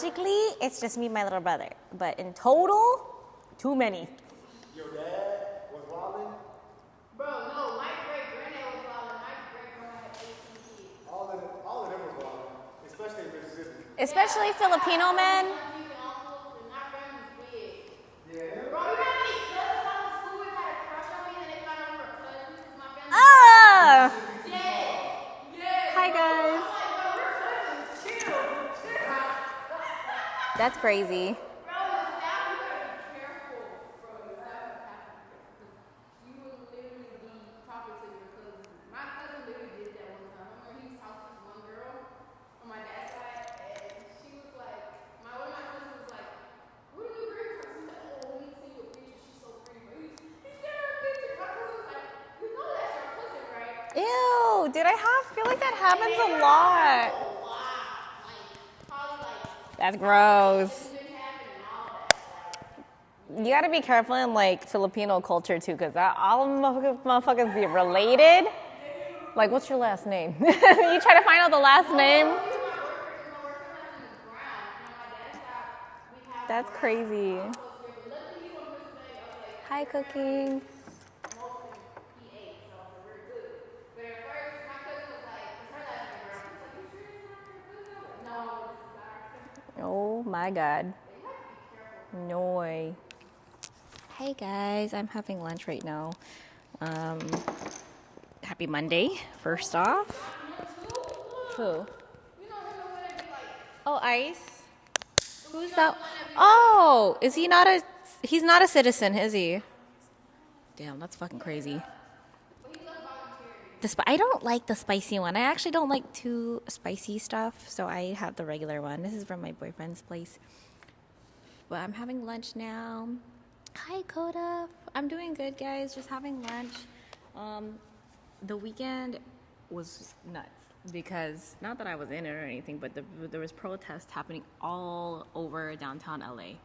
Logically, it's just me and my little brother. But in total, too many. Your dad was wilding? Bro, no, my great-granddad was wilding. My great-grandma had 18 kids. All of them was wilding, especially in Mississippi. Especially Filipino men. My family's big. Yeah. Bro, you know how many cousins I was school with had a crush on me and they found out we were cousins? My family. Ah! Yeah. Hi, guys. I'm like, bro, we're cousins. Chill. That's crazy. Bro, the South, you gotta be careful. Bro, the South is happening. You would literally be talking to your cousins. My cousin literally did that one time. I remember he was talking to one girl on my dad's side, and she was like, one of my cousins was like, "What are you great for?" She's like, "Oh, let me see your picture. She's so pretty." But he sent her a picture. My cousin was like, "You know that's your cousin, right?" Ew, feel like that happens a lot. Oh, wow. Like, probably like, That's gross. it's been happening, all that. You gotta be careful in like Filipino culture too, because all of motherfuckers be related. Like, what's your last name? You try to find out the last name. That's crazy. Hi, Cooking. Oh my God. No way. Hey guys, I'm having lunch right now. Happy Monday, first off. Who? Oh, Ice. Who's that? Oh, he's not a citizen, is he? Damn, that's fucking crazy. I don't like the spicy one. I actually don't like too spicy stuff, so I have the regular one. This is from my boyfriend's place. But I'm having lunch now. Hi, Coda. I'm doing good, guys. Just having lunch. The weekend was nuts because, not that I was in it or anything, but there was protests happening all over downtown LA.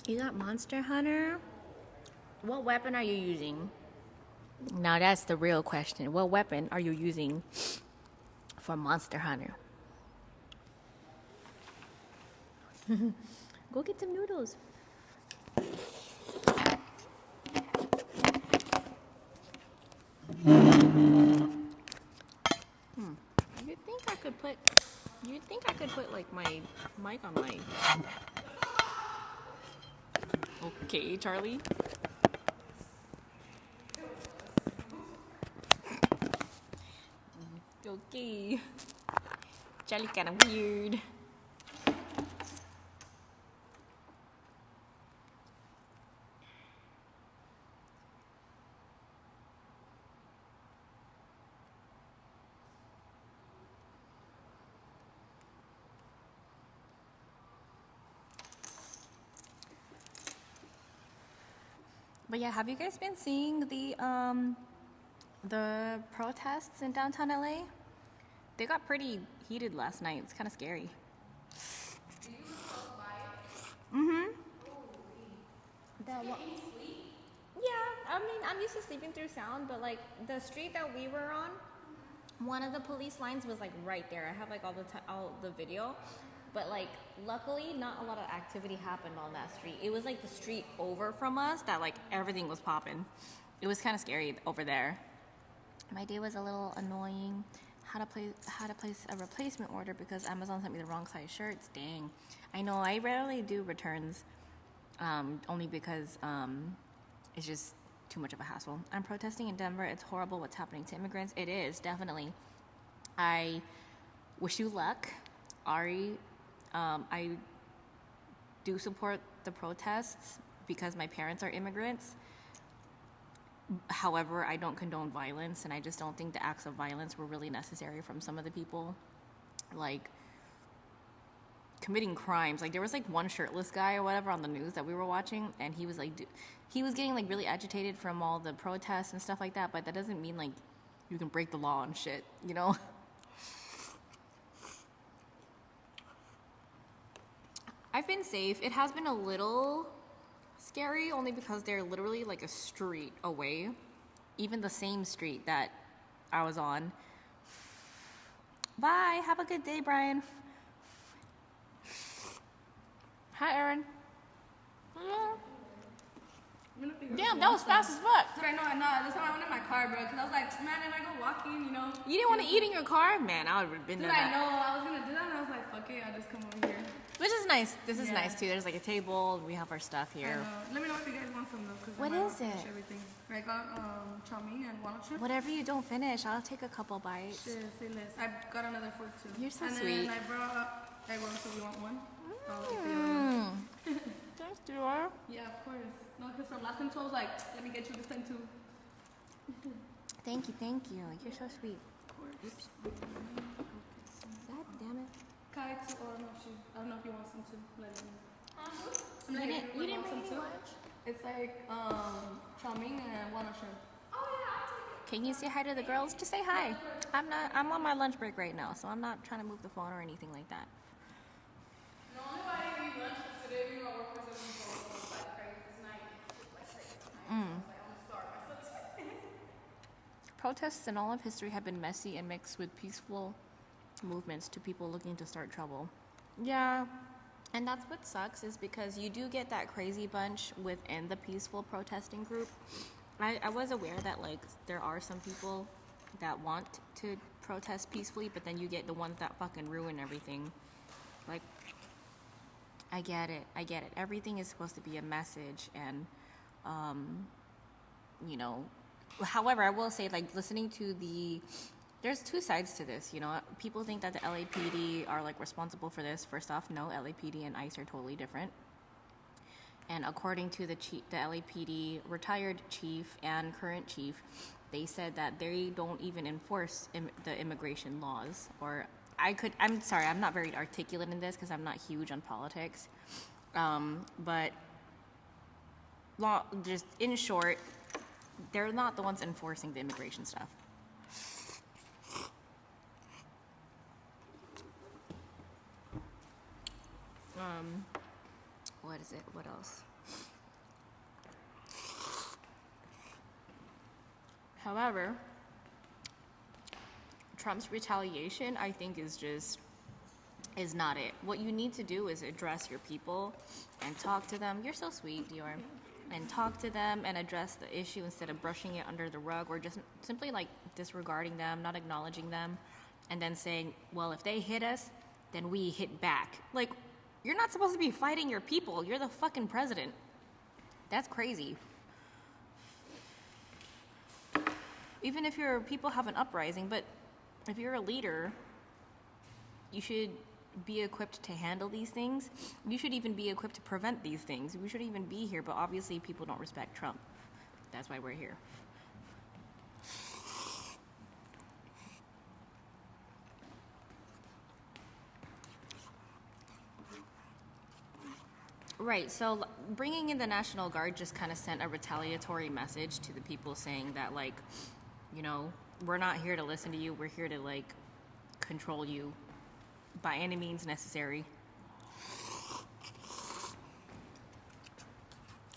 You got Monster Hunter? What weapon are you using? Now that's the real question. What weapon are you using for Monster Hunter? Go get some noodles. You'd think I could put like my mic on my... Okay, Charlie. Okay. Charlie kind of weird. But yeah, have you guys been seeing the protests in downtown LA? They got pretty heated last night. It's kind of scary. Mm-hmm. Yeah, I mean, I'm used to sleeping through sound, but like the street that we were on, one of the police lines was like right there. I have like all the video, but like luckily not a lot of activity happened on that street. It was like the street over from us that like everything was popping. It was kind of scary over there. My day was a little annoying. How to place a replacement order because Amazon sent me the wrong size shirts. Dang. I know I rarely do returns, only because it's just too much of a hassle. I'm protesting in Denver. It's horrible what's happening to immigrants. It is, definitely. I wish you luck, Ari. I do support the protests because my parents are immigrants. However, I don't condone violence, and I just don't think the acts of violence were really necessary from some of the people, like committing crimes. Like there was like one shirtless guy or whatever on the news that we were watching, and he was like, he was getting like really agitated from all the protests and stuff like that. But that doesn't mean like you can break the law and shit, you know? I've been safe. It has been a little scary only because they're literally like a street away. even the same street that I was on. Bye. Have a good day, Brian. Hi, Aaron. Damn, that was fast as fuck. Dude, I know. This time I went in my car, bro, because I was like, man, if I go walking, you know. You didn't want to eat in your car? Man, I would have been Dude, there. I know. I was going to do that, and I was like, fuck it. I'll just come over here. Which is nice. This is nice, too. There's like a table. We have our stuff here. Let me know if you guys want some, though. What is it? Everything. I got chow mein and walnut shrimp. Whatever you don't finish, I'll take a couple bites. Shit, say less. I got another fork, too. You're so and sweet. And then I brought egg rolls, so we want one. I'll eat the other one. Thanks, Dior. Yeah, of course. No, because from last time, so I was like, let me get you this time, too. Thank you. You're so sweet. Of course. God damn it. Kai, too. Oh, no, I don't know if you want some, too. Let me know. You didn't bring any lunch? It's like chow mein and walnut shrimp. Oh yeah, I'll take it. Can you say hi to the girls? Just say hi. I'm on my lunch break right now, so I'm not trying to move the phone or anything like that. The only way I didn't eat lunch was today. We were working for 7 people. So it was like crazy tonight. It was like crazy tonight. So I was like, I'm gonna starve myself. Protests in all of history have been messy and mixed with peaceful movements to people looking to start trouble. Yeah. And that's what sucks, is because you do get that crazy bunch within the peaceful protesting group. I was aware that, like, there are some people that want to protest peacefully, but then you get the ones that fucking ruin everything. Like, I get it. Everything is supposed to be a message, and, you know. However, I will say, like, listening to there's two sides to this, you know. People think that the LAPD are, like, responsible for this. First off, no, LAPD and ICE are totally different. And according to the LAPD retired chief and current chief, they said that they don't even enforce the immigration laws. Or I'm sorry, I'm not very articulate in this because I'm not huge on politics. But just in short, they're not the ones enforcing the immigration stuff. What is it? What else? However, Trump's retaliation, I think, is not it. What you need to do is address your people and talk to them. You're so sweet, Dior. And talk to them and address the issue instead of brushing it under the rug or just simply like disregarding them, not acknowledging them, and then saying, well, if they hit us, then we hit back. Like, you're not supposed to be fighting your people. You're the fucking president. That's crazy. Even if your people have an uprising, but if you're a leader, you should be equipped to handle these things. You should even be equipped to prevent these things. We shouldn't even be here, but obviously people don't respect Trump. That's why we're here. Right, so bringing in the National Guard just kind of sent a retaliatory message to the people saying that, like, you know, we're not here to listen to you. We're here to, like, control you by any means necessary.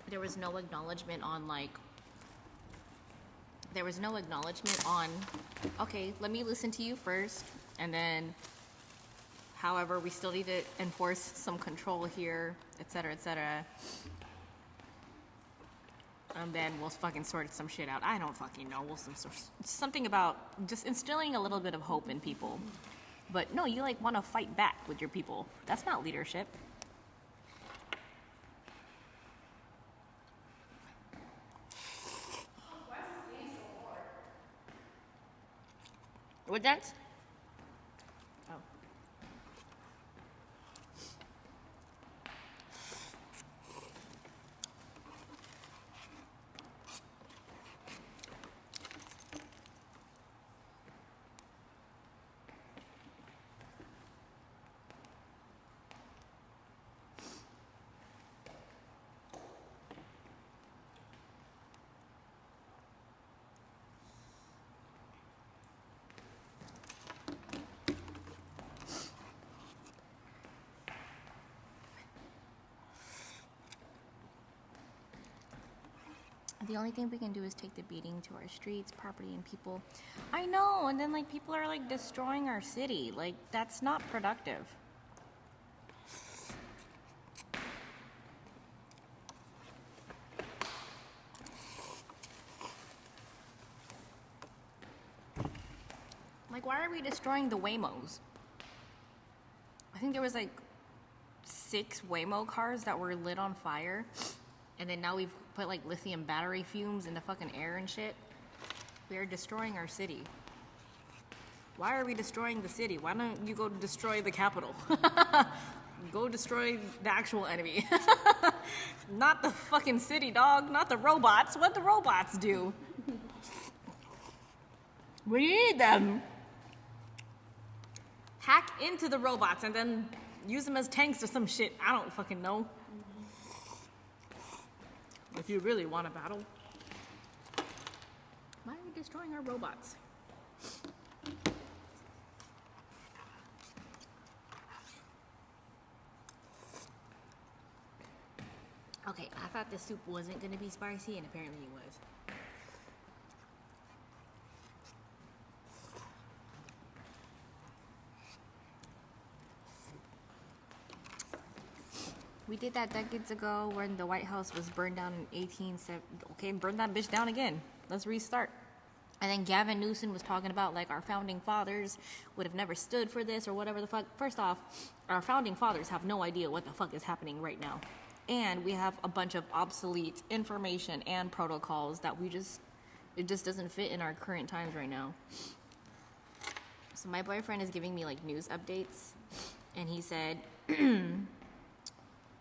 There was no acknowledgement on, okay, let me listen to you first, and then, however, we still need to enforce some control here, et cetera, et cetera. And then we'll fucking sort some shit out. I don't fucking know. Something about just instilling a little bit of hope in people. But no, you, like, want to fight back with your people. That's not leadership. Why is this game so hard? What that? Oh. The only thing we can do is take the beating to our streets, property, and people. I know, and then like people are like destroying our city. Like that's not productive. Like why are we destroying the Waymos? I think there was like 6 Waymo cars that were lit on fire. And then now we've put like lithium battery fumes in the fucking air and shit. We are destroying our city. Why are we destroying the city? Why don't you go destroy the Capitol? Go destroy the actual enemy. Not the fucking city, dog. Not the robots. What the robots do? We need them. Hack into the robots and then use them as tanks or some shit. I don't fucking know. If you really want a battle. Why are we destroying our robots? Okay, I thought the soup wasn't going to be spicy, and apparently it was. We did that decades ago when the White House was burned down in 1870. Okay, burn that bitch down again. Let's restart. And then Gavin Newsom was talking about like our founding fathers would have never stood for this or whatever the fuck. First off, our founding fathers have no idea what the fuck is happening right now. And we have a bunch of obsolete information and protocols that it just doesn't fit in our current times right now. So my boyfriend is giving me like news updates, and he said,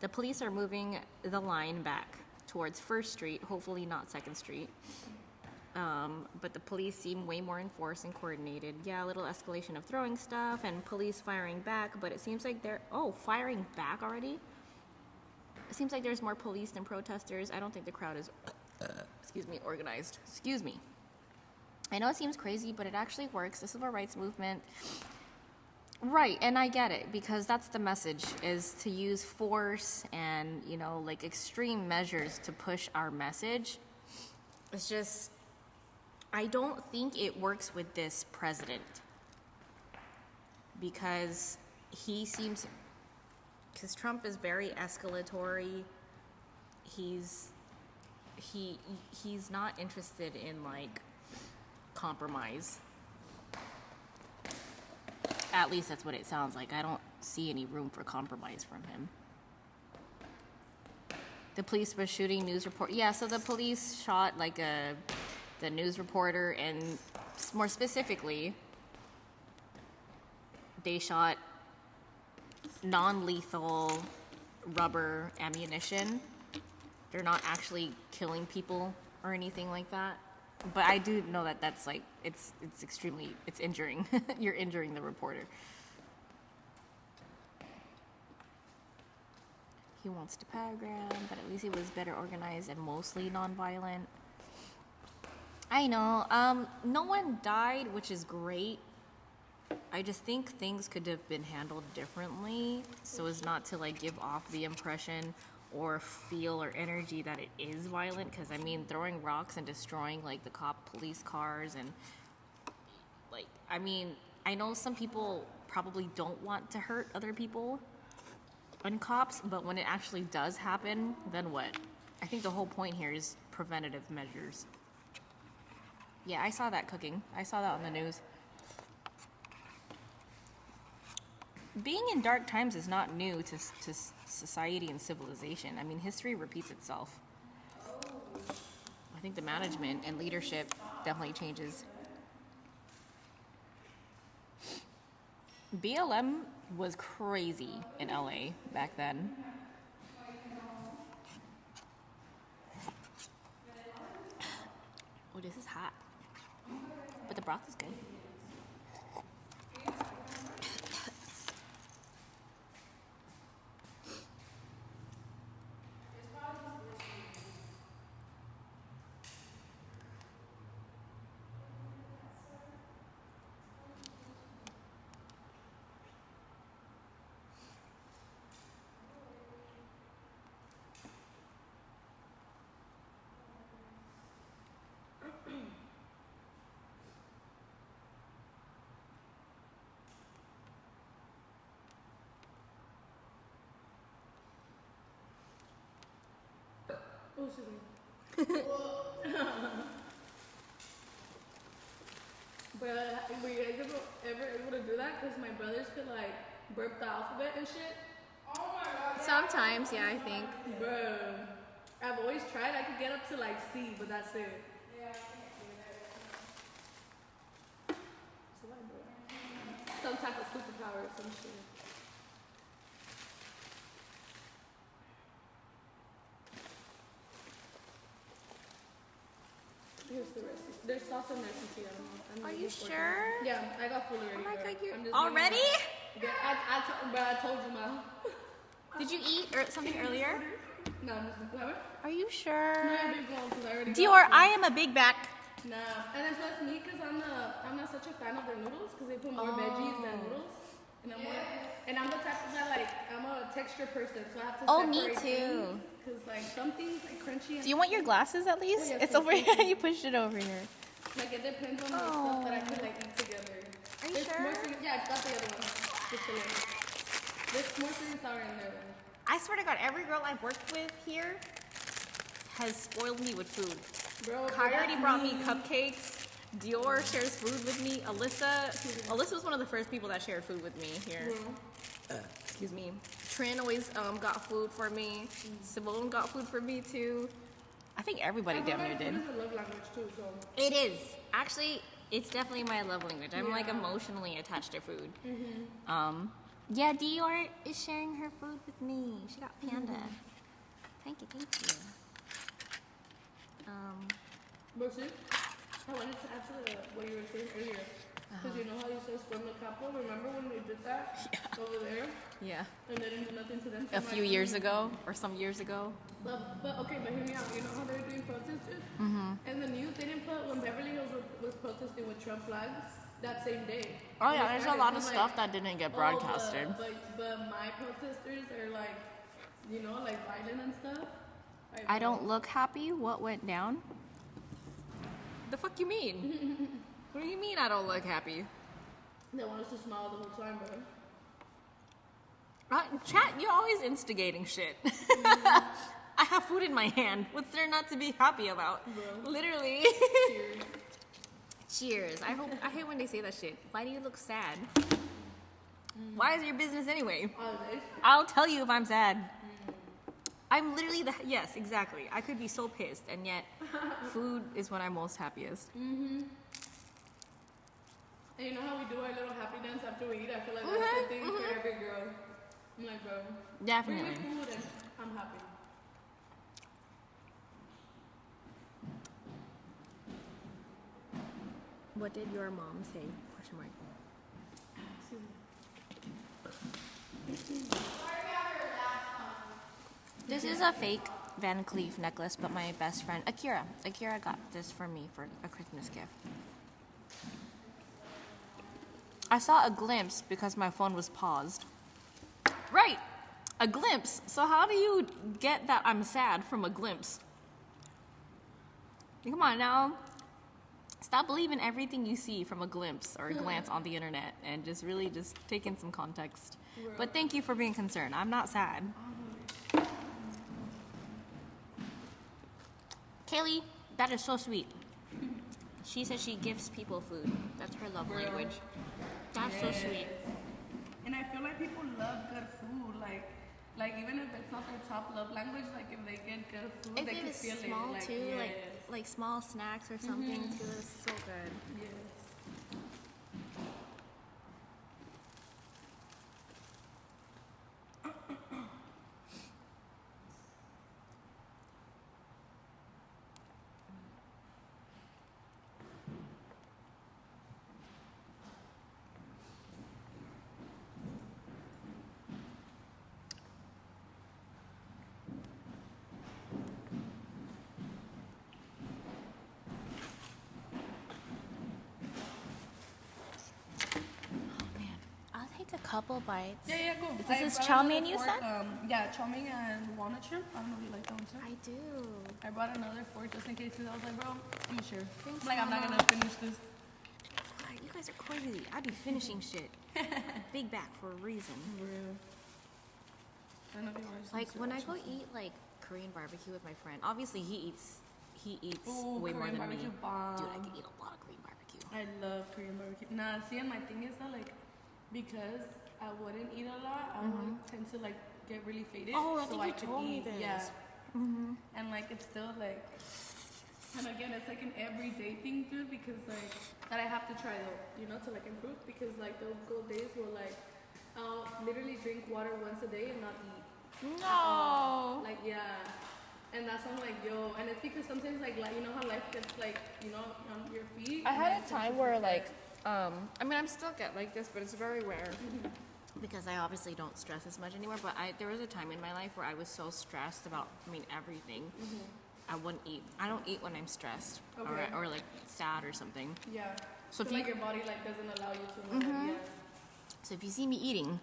the police are moving the line back towards 1st Street, hopefully not 2nd Street. But the police seem way more enforced and coordinated. Yeah, a little escalation of throwing stuff and police firing back, but it seems like they're, firing back already? It seems like there's more police than protesters. I don't think the crowd is, organized. Excuse me. I know it seems crazy, but it actually works. The civil rights movement. Right, and I get it, because that's the message, is to use force and, like extreme measures to push our message. It's just, I don't think it works with this president. Because Trump is very escalatory. He's not interested in, like, compromise. At least that's what it sounds like. I don't see any room for compromise from him. The police were shooting news report. Yeah, so the police shot like the news reporter, and more specifically, they shot non-lethal rubber ammunition. They're not actually killing people or anything like that. But I do know that that's like, it's injuring. You're injuring the reporter. He wants to paragram, but at least it was better organized and mostly nonviolent. I know. No one died, which is great. I just think things could have been handled differently so as not to like give off the impression or feel or energy that it is violent, because I mean throwing rocks and destroying like the police cars and like, I mean, I know some people probably don't want to hurt other people and cops, but when it actually does happen, then what? I think the whole point here is preventative measures. Yeah, I saw that cooking. I saw that on the news. Being in dark times is not new to society and civilization. I mean, history repeats itself. I think the management and leadership definitely changes. BLM was crazy in LA back then. Oh, this is hot. But the broth is good. Oh, excuse me. But were you guys ever able to do that? Because my brothers could like burp the alphabet and shit. Oh my god. Sometimes, yeah, I think. Bro, I've always tried. I could get up to like C, but that's it. Yeah, I can't do that. Some type of superpower or some shit. Here's the recipe. There's sauce in there, Cici. I don't know. Are you sure? Yeah, I got full already. Oh my god, you're I'm just already? Yeah, I told you, Ma. Did you eat something earlier? No, I'm just gonna Are you sure? No, I've been going because I already Dior, got I am a big back. Nah, and then plus me, because I'm not such a fan of their noodles, because they put more veggies than noodles. And I'm the type of that, like, I'm a texture person, so I have to Me separate too. Because, like, some things, like, crunchy and Do you want your glasses at least? yes, It's please, over here. thank You pushed it over here. like, it depends on the stuff that I can, like, eat together. Are you There's sure? more sweet, yeah, I got the other one. Just a little. There's more sweet and sour in there, though. I swear to God, every girl I've worked with here has spoiled me with food. Bro, Kai already brought me cupcakes. Dior shares food with me. Alyssa was one of the first people that shared food with me here. Excuse me. Trin always got food for me. Simone got food for me too. I think everybody damn near did. Food is a love language, too, so. It is. Actually, it's definitely my love language. I'm like emotionally attached to food. Yeah, Dior is sharing her food with me. She got panda. Thank you. But see, I wanted to add to what you were saying earlier. Because you know how you said from the couple? Remember when we did that over there? Yeah. And they didn't do nothing to them? A few years ago, or some years ago. But hear me out. You know how they were doing protesters? And the news, they didn't put, when Beverly Hills was protesting with Trump flags, that same day. Oh yeah, there's a lot of I'm stuff like, that didn't get broadcasted. But my protesters are like, you know, like Biden and stuff. I don't look happy. What went down? The fuck you mean? What do you mean I don't look happy? They want us to smile the whole time, bro. Chat, you're always instigating shit. I have food in my hand. What's there not to be happy about? Bro. Literally. Cheers. Cheers. I hate when they say that shit. Why do you look sad? Why is it your business anyway? I'll tell you if I'm sad. I'm literally yes, exactly. I could be so pissed, and yet food is when I'm most happiest. And you know how we do our little happy dance after we eat? I feel like that's the thing for every girl. I'm like, bro, Definitely. bring me food and I'm happy. What did your mom say? Question mark. This is a fake Van Cleef necklace, but my best friend, Akira got this for me for a Christmas gift. I saw a glimpse because my phone was paused. Right, a glimpse. So how do you get that I'm sad from a glimpse? Come on now. Stop believing everything you see from a glimpse or a glance on the internet and just really just take in some context. But thank you for being concerned. I'm not sad. Kaylee, that is so sweet. She says she gifts people food. That's her love language. That's so sweet. And I feel like people love good food. Like even if it's not their top love language, like if they get good food, If they it can is feel small it. too, like small snacks or something too, is so good. Yes. A couple bites. Yeah, go. This is chow mein you said? Yeah, chow mein and walnut shrimp. I don't know if you like that one, sir. I do. I brought another fork just in case, because I was like, bro, I'm sure. Thanks, I'm Mama. not gonna finish this. God, you guys are crazy. I be finishing shit. Big back for a reason. For real. I don't know if you want to Like when I go eat like Korean barbecue with my friend. Obviously, he eats way more than me. Korean barbecue bomb. Dude, I could eat a lot of Korean barbecue. I love Korean barbecue. Nah, see, and my thing is that like, because I wouldn't eat a lot, I would tend to like get really faded. Oh, I so think you could told me eat. this. Yeah. And like, it's still like, and again, it's like an everyday thing, dude, because like, that I have to try though, you know, to like improve, because like those go days where like, I'll literally drink water once a day and not eat. No. Like, yeah. And that's why I'm like, yo, and it's because sometimes like you know how life gets like, you know, on your feet. I and had then a time where like, I mean, I'm still get like this, but it's very rare because I obviously don't stress as much anymore. But there was a time in my life where I was so stressed about, I mean, everything. I wouldn't eat. I don't eat when I'm stressed or like sad or something. Yeah. So if like you, your body like doesn't allow you to. Yeah. so if you see me eating,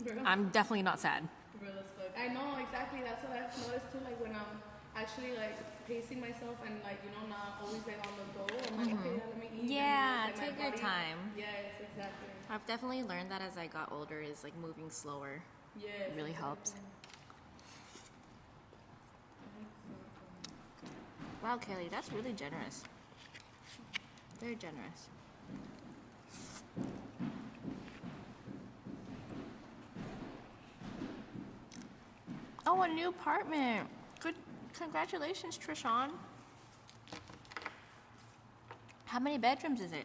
Bro. I'm definitely not sad. Real as fuck. I know exactly. That's what I've noticed too. Like when I'm actually like pacing myself and like, you know, not always like on the go. I'm like, okay, let me eat. Yeah, and, like, take my your body- time. Yes, exactly. I've definitely learned that as I got older is like moving slower. Yes. It really helps. Wow, Kelly, that's really generous. Very generous. Oh, a new apartment. Good. Congratulations, Trishawn. How many bedrooms is it?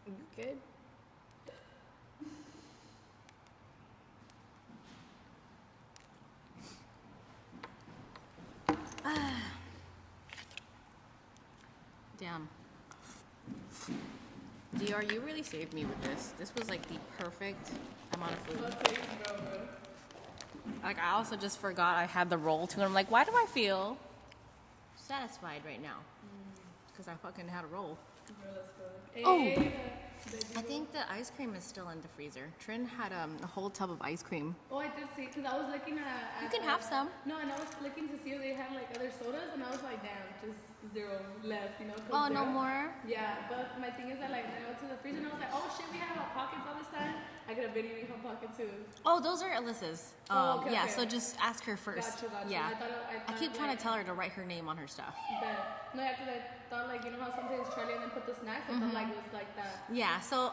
You good? Damn. DR, you really saved me with this. This was like the perfect amount of food. Like I also just forgot I had the roll too. And I'm like, why do I feel satisfied right now? Because I fucking had a roll. Oh! I think the ice cream is still in the freezer. Trin had a whole tub of ice cream. Oh, I did see, because I was looking at... You can have some. No, and I was looking to see if they had like other sodas, and I was like, damn, just 0 left, you know? 'cause Oh, no they're- more? Yeah, but my thing is that like, I went to the freezer and I was like, oh shit, we had Hot Pockets all this time. I got a video of Hot Pocket too. Oh, those are Alyssa's. Oh, okay, yeah, okay. so just ask her first. Gotcha. Yeah. I I keep trying like, to tell her to write her name on her stuff. that. No, yeah, because I thought like, you know how sometimes Charlie and then put the snacks? I thought like it was like that. Yeah, so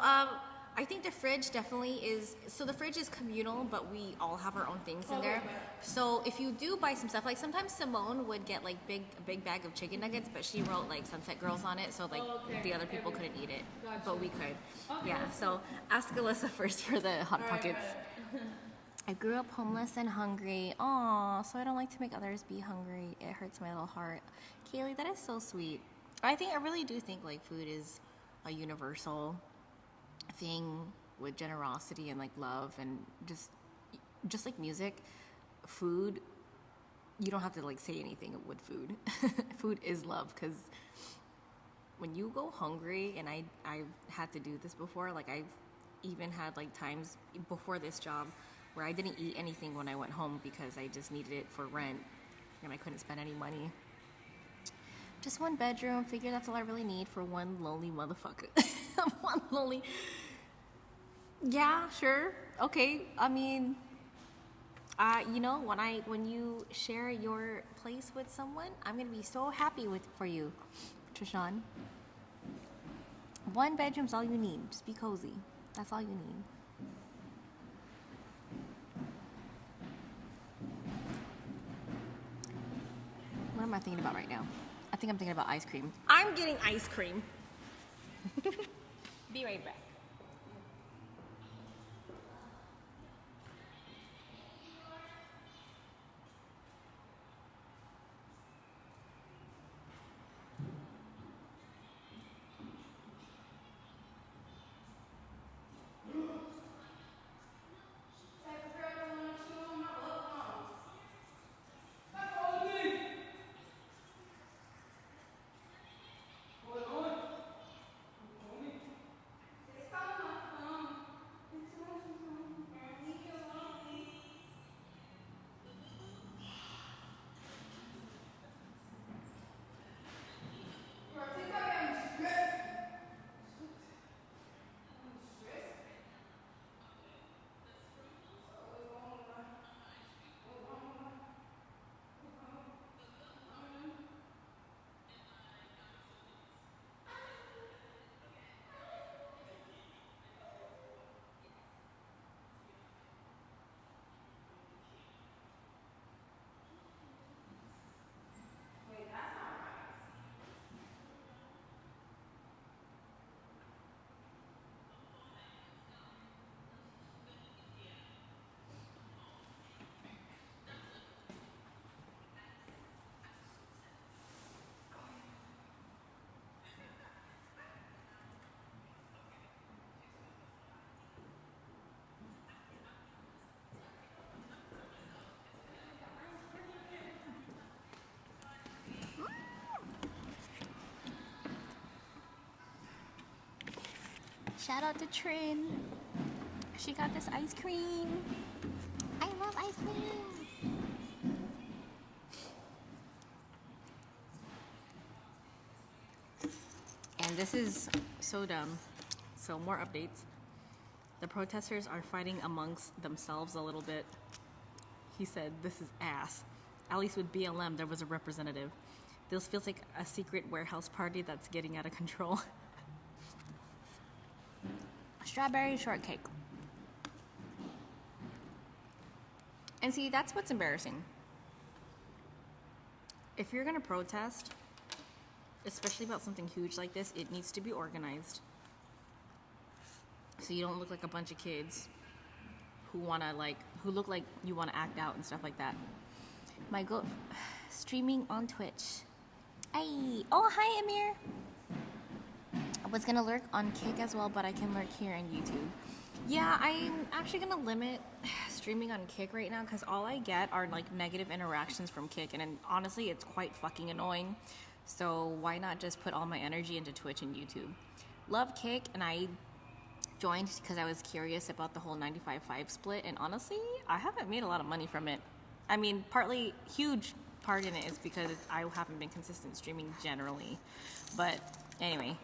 I think the fridge definitely is, so the fridge is communal, but we all have our own things in there. Okay. So if you do buy some stuff, like sometimes Simone would get like a big bag of chicken nuggets, but she wrote like Sunset Girls on it, so like Okay. the other people couldn't eat it, Gotcha. but we could. Okay. Yeah, so ask Alyssa first for the Hot Alright, Pockets. I grew up homeless and hungry. Aw, so I don't like to make others be hungry. It hurts my little heart. Kaylee, that is so sweet. I really do think like food is a universal thing with generosity and like love and just like music. Food, you don't have to like say anything with food. Food is love, because when you go hungry, and I've had to do this before, like I've even had like times before this job where I didn't eat anything when I went home because I just needed it for rent and I couldn't spend any money. Just one bedroom, figure that's all I really need for one lonely motherfucker. One lonely. Yeah, sure. Okay. I mean, you know, when you share your place with someone, I'm gonna be so happy for you, Trishawn. One bedroom's all you need. Just be cozy. That's all you need. What am I thinking about right now? I think I'm thinking about ice cream. I'm getting ice cream. Be right back. Shout out to Trin. She got this ice cream. I love ice cream. And this is so dumb. So more updates. The protesters are fighting amongst themselves a little bit. He said, this is ass. At least with BLM, there was a representative. This feels like a secret warehouse party that's getting out of control. Strawberry shortcake. And see, that's what's embarrassing. If you're gonna protest, especially about something huge like this, it needs to be organized. So you don't look like a bunch of kids who look like you wanna act out and stuff like that. My goat streaming on Twitch. Hey, oh hi Amir. I was gonna lurk on Kick as well, but I can lurk here on YouTube. Yeah, I'm actually gonna limit streaming on Kick right now because all I get are like negative interactions from Kick, and honestly, it's quite fucking annoying. So why not just put all my energy into Twitch and YouTube? Love Kick, and I joined because I was curious about the whole 95.5 split, and honestly, I haven't made a lot of money from it. I mean, huge part in it is because I haven't been consistent streaming generally. But anyway.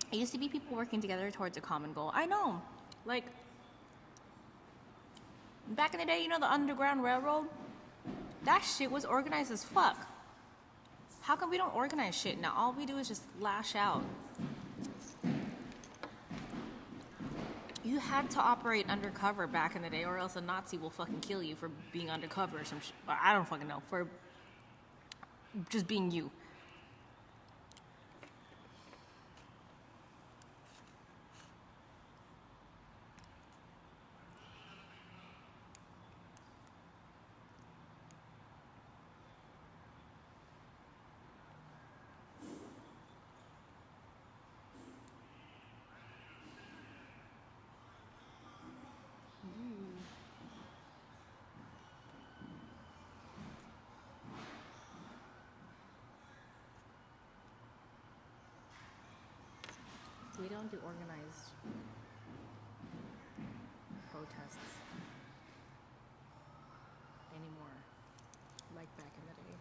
It used to be people working together towards a common goal. I know. Like, back in the day, you know the Underground Railroad? That shit was organized as fuck. How come we don't organize shit now? All we do is just lash out. You had to operate undercover back in the day, or else a Nazi will fucking kill you for being undercover or some shit. I don't fucking know. For just being you. We don't do organized protests anymore, like back in the day.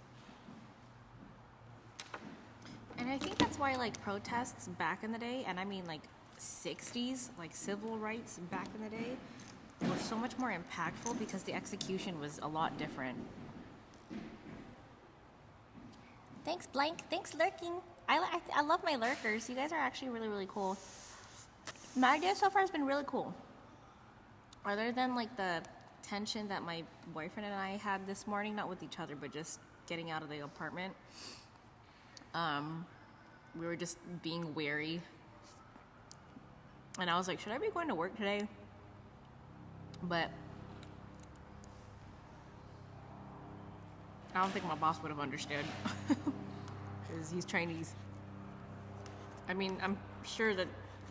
And I think that's why, like, protests back in the day, and I mean, like, 60s, like, civil rights back in the day, were so much more impactful because the execution was a lot different. Thanks, Blank. Thanks, Lurking. I love my lurkers. You guys are actually really, really cool. My day so far has been really cool. Other than, like, the tension that my boyfriend and I had this morning, not with each other, but just getting out of the apartment. We were just being wary. And I was like, should I be going to work today? But I don't think my boss would have understood. Because he's Chinese. I mean, I'm sure that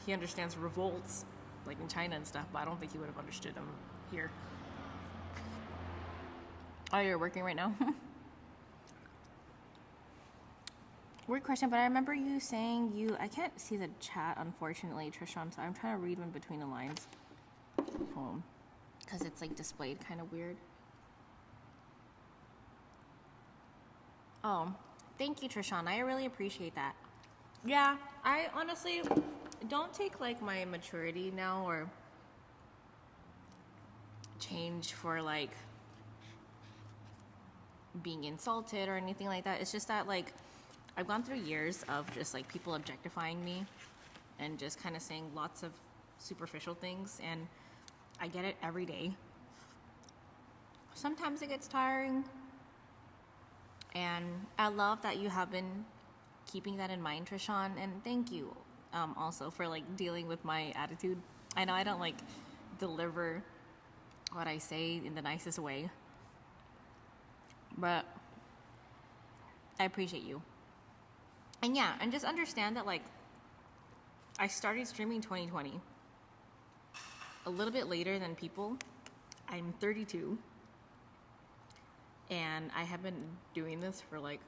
he understands revolts, like in China and stuff, but I don't think he would have understood them here. Oh, you're working right now? Weird question, but I remember you saying I can't see the chat, unfortunately, Trishan, so I'm trying to read in between the lines. Because it's, like, displayed kind of weird. Oh, thank you, Trishan. I really appreciate that. Yeah, I honestly don't take, like, my maturity now or change for, like, being insulted or anything like that. It's just that, like, I've gone through years of just, like, people objectifying me and just kind of saying lots of superficial things, and I get it every day. Sometimes it gets tiring, and I love that you have been keeping that in mind, Trishan, and thank you also for, like, dealing with my attitude. I know I don't, like, deliver what I say in the nicest way, but I appreciate you. And yeah, and just understand that, like, I started streaming 2020. A little bit later than people. I'm 32. And I have been doing this for, like,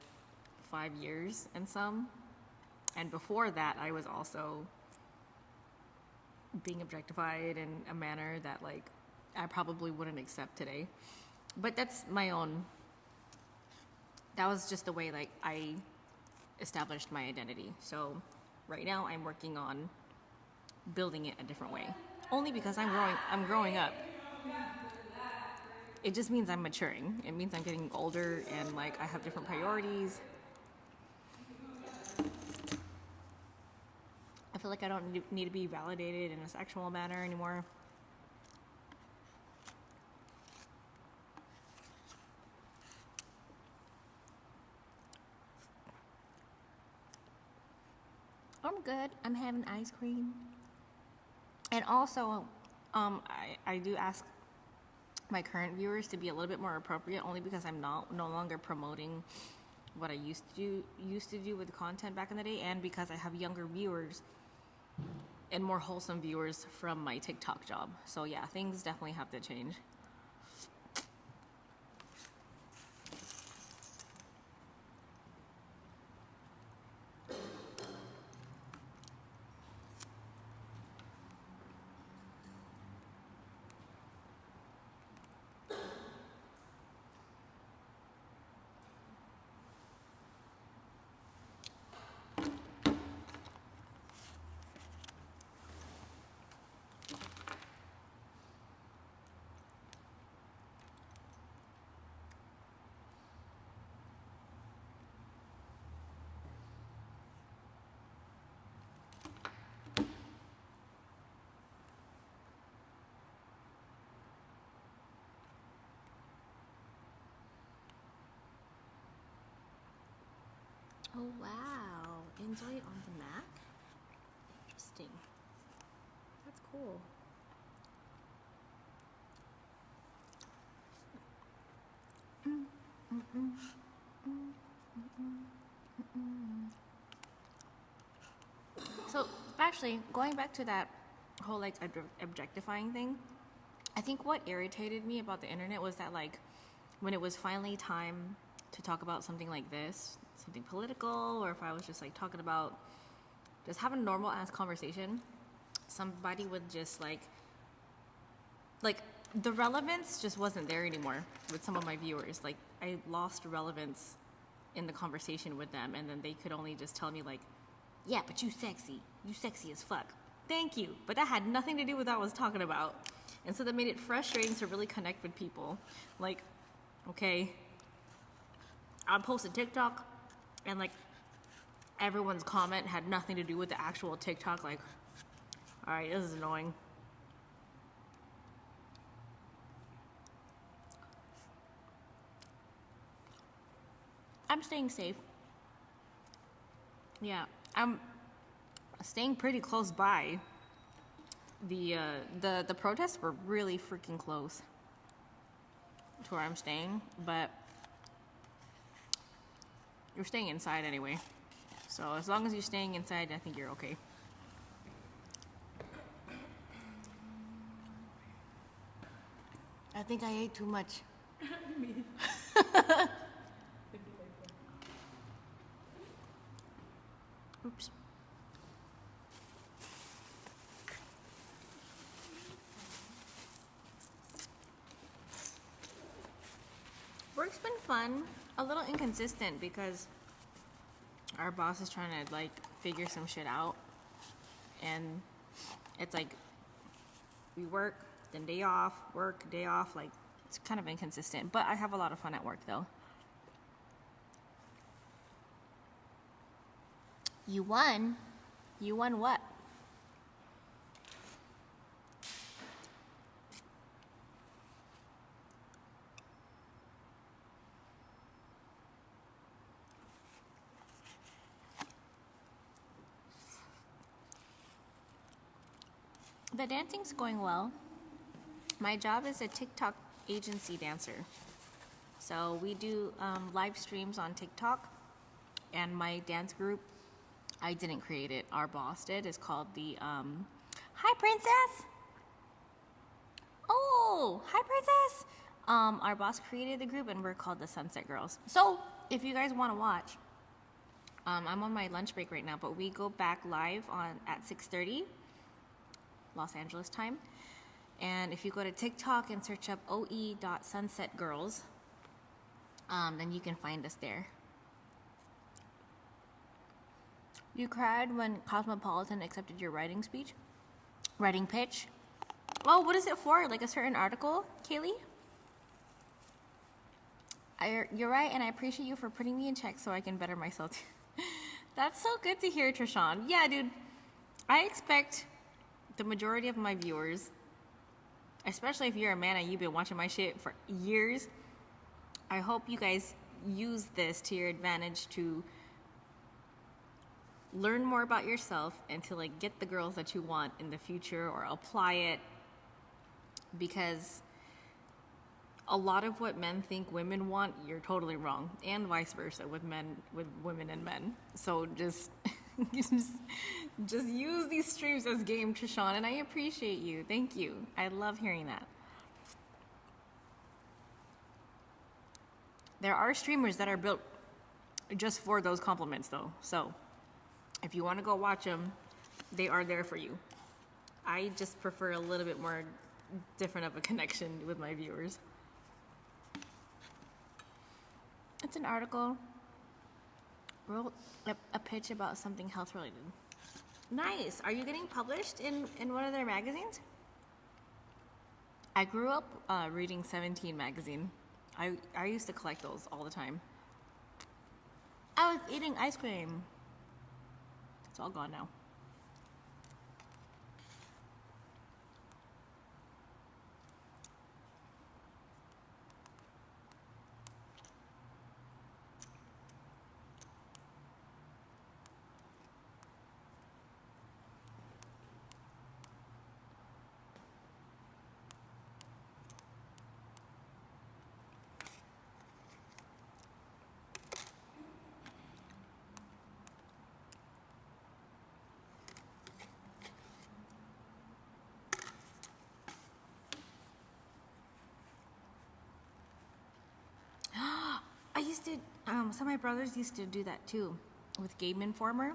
5 years and some. And before that, I was also being objectified in a manner that, like, I probably wouldn't accept today. But that's my own, that was just the way, like, I established my identity. So right now I'm working on building it a different way. Only because I'm growing up. It just means I'm maturing. It means I'm getting older and, like, I have different priorities. I feel like I don't need to be validated in a sexual manner anymore. I'm good. I'm having ice cream. And also, I do ask my current viewers to be a little bit more appropriate, only because I'm no longer promoting what I used to do with content back in the day, and because I have younger viewers and more wholesome viewers from my TikTok job. So yeah, things definitely have to change. Oh wow, enjoy it on the Mac? Interesting. That's cool. So actually, going back to that whole, like, objectifying thing, I think what irritated me about the internet was that, like, when it was finally time to talk about something like this, something political, or if I was just, like, talking about just having a normal ass conversation, somebody would just like the relevance just wasn't there anymore with some of my viewers. Like, I lost relevance in the conversation with them, and then they could only just tell me, like, yeah, but you sexy as fuck. Thank you. But that had nothing to do with what I was talking about. And so that made it frustrating to really connect with people. Like, okay, I'd post a TikTok, and, like, everyone's comment had nothing to do with the actual TikTok. Like, all right, this is annoying. I'm staying safe. Yeah, I'm staying pretty close by. The protests were really freaking close to where I'm staying, but you're staying inside anyway. So as long as you're staying inside, I think you're okay. I think I ate too much. Oops. Work's been fun. A little inconsistent because our boss is trying to, like, figure some shit out. And it's like we work, then day off, work, day off. Like, it's kind of inconsistent. But I have a lot of fun at work, though. You won? You won what? The dancing's going well. My job is a TikTok agency dancer. So we do live streams on TikTok, and my dance group, I didn't create it. Our boss did. It's called the, Hi, Princess! Oh, hi, Princess! Our boss created the group, and we're called the Sunset Girls. So, if you guys want to watch, I'm on my lunch break right now, but we go back live at 6:30 Los Angeles time. And if you go to TikTok and search up oe.sunsetgirls, then you can find us there. You cried when Cosmopolitan accepted your writing pitch? Oh, what is it for? Like a certain article, Kaylee? You're right, and I appreciate you for putting me in check so I can better myself too. That's so good to hear, Trishawn. Yeah, dude. I expect the majority of my viewers, especially if you're a man and you've been watching my shit for years, I hope you guys use this to your advantage to learn more about yourself and to like get the girls that you want in the future or apply it, because a lot of what men think women want, you're totally wrong, and vice versa with women and men. So just use these streams as game, Trishawn, and I appreciate you. Thank you. I love hearing that. There are streamers that are built just for those compliments though. So if you want to go watch them, they are there for you. I just prefer a little bit more different of a connection with my viewers. It's an article. Wrote a pitch about something health related. Nice. Are you getting published in one of their magazines? I grew up reading 17 magazine. I used to collect those all the time. I was eating ice cream. It's all gone now. Some of my brothers used to do that too with Game Informer.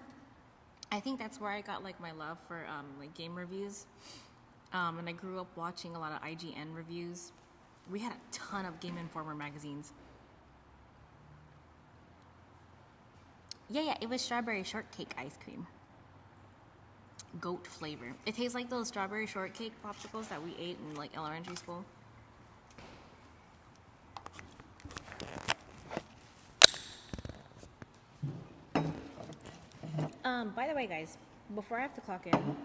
I think that's where I got like my love for like game reviews. And I grew up watching a lot of IGN reviews. We had a ton of Game Informer magazines. Yeah, it was strawberry shortcake ice cream. Goat flavor. It tastes like those strawberry shortcake popsicles that we ate in like elementary school. By the way, guys, before I have to clock in,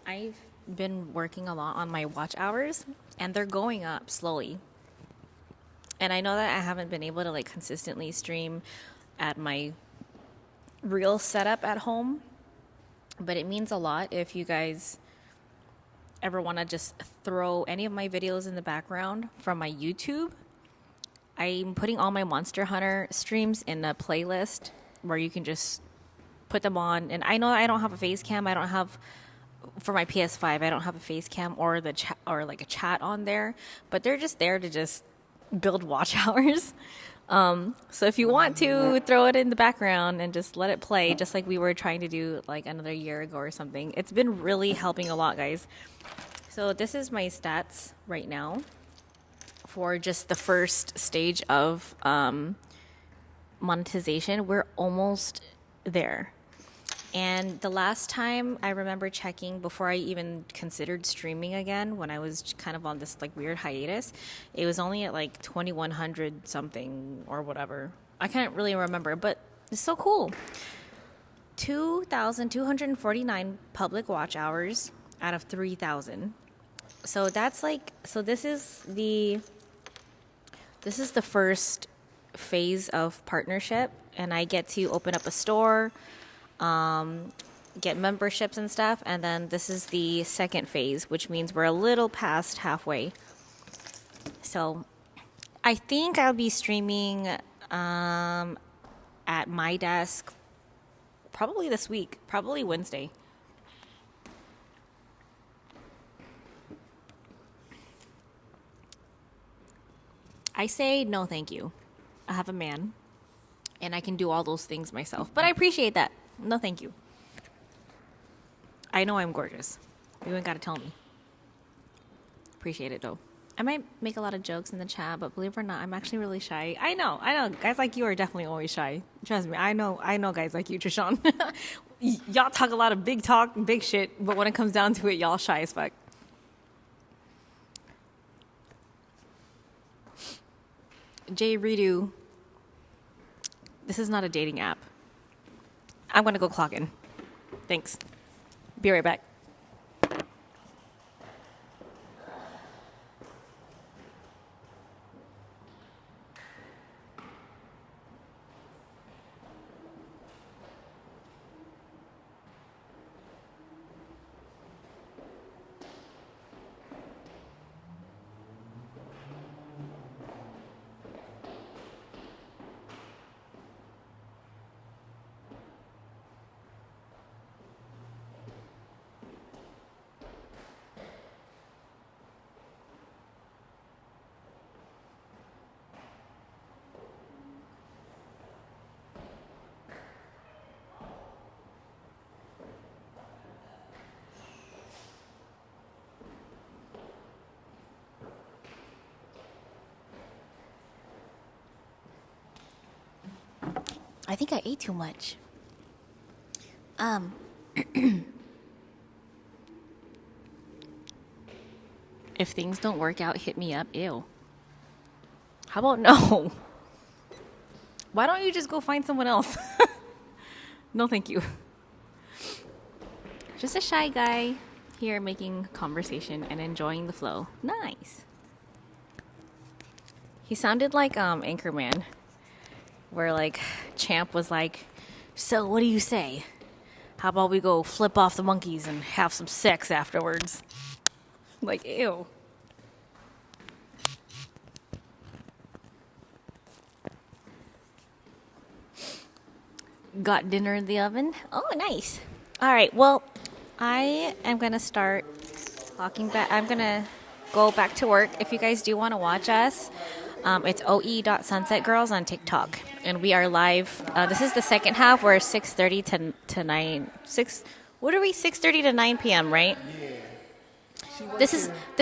I've been working a lot on my watch hours, and they're going up slowly. And I know that I haven't been able to like consistently stream at my real setup at home, but it means a lot if you guys ever want to just throw any of my videos in the background from my YouTube. I'm putting all my Monster Hunter streams in a playlist where you can just put them on. And I know I don't have a face cam. I don't have, for my PS5, I don't have a face cam or the chat or like a chat on there, but they're just there to just build watch hours. So if you want to throw it in the background and just let it play, just like we were trying to do like another year ago or something, it's been really helping a lot, guys. So this is my stats right now for just the first stage of monetization. We're almost there. And the last time I remember checking before I even considered streaming again, when I was kind of on this like weird hiatus, it was only at like 2,100 something or whatever. I can't really remember, but it's so cool. 2,249 public watch hours out of 3,000. So that's like, so this is the first phase of partnership, and I get to open up a store, get memberships and stuff, and then this is the second phase, which means we're a little past halfway. So I think I'll be streaming at my desk probably this week, probably Wednesday. I say no thank you. I have a man, and I can do all those things myself. But I appreciate that. No, thank you. I know I'm gorgeous. You ain't gotta tell me. Appreciate it though. I might make a lot of jokes in the chat, but believe it or not, I'm actually really shy. I know. Guys like you are definitely always shy. Trust me. I know guys like you, Trishawn. Y'all talk a lot of big talk, big shit, but when it comes down to it, y'all shy as fuck. Jay Redo. This is not a dating app. I'm gonna go clock in. Thanks. Be right back. I think I ate too much. If things don't work out, hit me up. Ew. How about no? Why don't you just go find someone else? No, thank you. Just a shy guy here making conversation and enjoying the flow. Nice. He sounded like Anchorman, where like Champ was like, so what do you say? How about we go flip off the monkeys and have some sex afterwards? Like, ew. Got dinner in the oven. Oh, nice. All right, well, I am going to start walking back. I'm going to go back to work. If you guys do want to watch us, it's oe.sunsetgirls on TikTok. And we are live. This is the second half. We're 6:30 to 9. 6. What are we? 6:30 to 9 p.m. Right? Yeah. This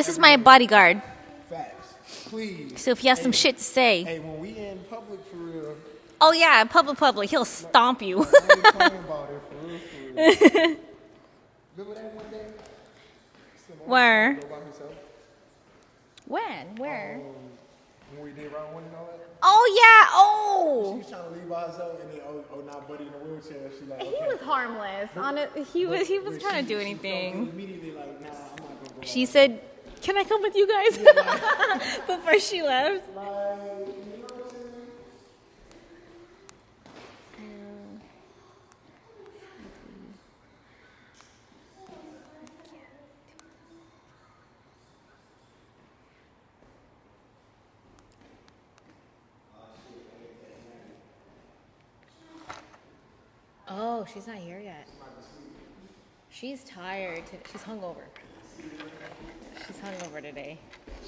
is my bodyguard. Facts. Please. So if you have some shit to say, Hey, when we in public for real, oh yeah, public, he'll stomp you. I ain't talking about it for real. Remember that one day? Where? Go by himself? When? Where? When we did round one and all that? Oh yeah. Oh. She was trying to leave by herself, and then now buddy in a wheelchair. She like, He okay. was harmless. He was But trying to do she anything. immediately like, nah, I'm not gonna go. She said, "Can I come with you guys?" Before she left. Like, you know what I'm saying? Oh, she's not here yet. She's tired. She's hungover. She's hungover today.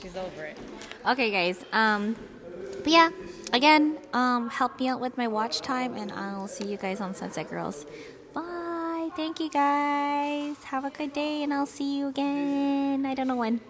She's over it. Okay, guys. But yeah, again, help me out with my watch time, and I'll see you guys on Sunset Girls. Bye. Thank you, guys. Have a good day, and I'll see you again. I don't know when.